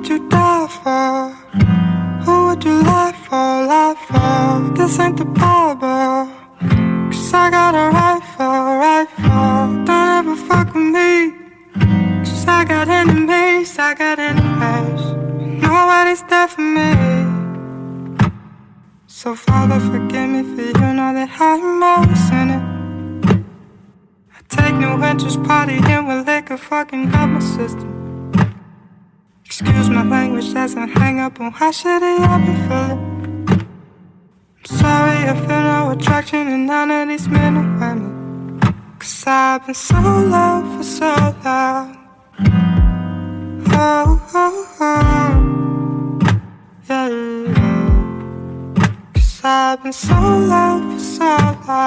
would you die for? Who would you lie for, lie for? This ain't the Bible, 'cause I got a rifle, rifle. Don't ever fuck with me, 'cause I got enemies, I got enemies. Nobody's there for me. So Father, forgive me, for you know that I'm always in it. I take no interest, partying with liquor, fucking up my system. Excuse my language, doesn't hang up on how shitty I be feeling. I'm sorry, I feel no attraction in none of these men and women, 'cause I've been so low for so long. Oh, oh, oh. Yeah, yeah. 'Cause I've been so low for so long.